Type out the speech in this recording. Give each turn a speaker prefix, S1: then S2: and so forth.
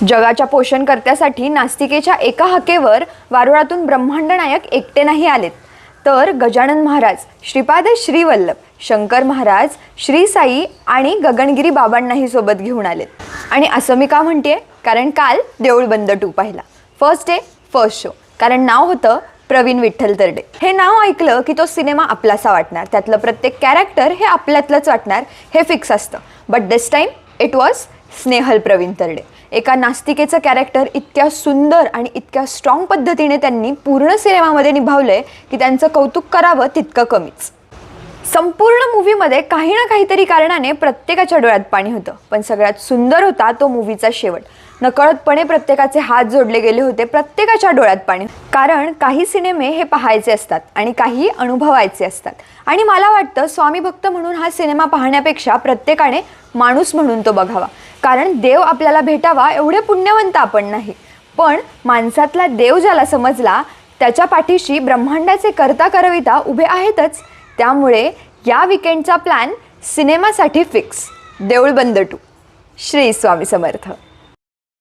S1: जगाच्या पोषणकर्त्यासाठी नास्तिकेच्या एका हाकेवर वारुळातून ब्रह्मांड नायक एकटे नाही आलेत, तर गजानन महाराज, श्रीपाद श्रीवल्लभ, शंकर महाराज, श्री साई आणि गगनगिरी बाबांनाही सोबत घेऊन आलेत. आणि असं मी का म्हणतेय, कारण काल देऊळ बंद 2 पाहिला. फर्स्ट डे फर्स्ट शो, कारण नाव होतं प्रवीण विठ्ठल तरडे. हे नाव ऐकलं की तो सिनेमा आपलासा वाटणार, त्यातलं प्रत्येक कॅरेक्टर हे आपल्यातलंच वाटणार, हे फिक्स असतं. But this time it was Snehal Praveen Tarde. एका नास्तिकेचं कॅरेक्टर इतक्या सुंदर आणि इतक्या स्ट्रॉंग पद्धतीने त्यांनी पूर्ण सिनेमामध्ये निभावलंय की त्यांचं कौतुक करावं तितकं कमीच. संपूर्ण मूवीमध्ये काही ना काहीतरी कारणाने प्रत्येकाच्या डोळ्यात पाणी होतं, पण सगळ्यात सुंदर होता तो मूवीचा शेवट. नकळतपणे प्रत्येकाचे हात जोडले गेले होते, प्रत्येकाच्या डोळ्यात पाणी. कारण काही सिनेमे हे पाहायचे असतात आणि काही अनुभवायचे असतात. आणि मला वाटतं स्वामी भक्त म्हणून हा सिनेमा पाहण्यापेक्षा प्रत्येकाने माणूस म्हणून तो बघावा. कारण देव आपल्याला भेटावा एवढे पुण्यवंत आपण नाही, पण माणसातला देव ज्याला समजला त्याच्या पाठीशी ब्रह्मांडाचे करता करविता उभे आहेतच. त्यामुळे या विकेंडचा प्लॅन सिनेमासाठी फिक्स, देऊळ बंद 2. श्री स्वामी समर्थ.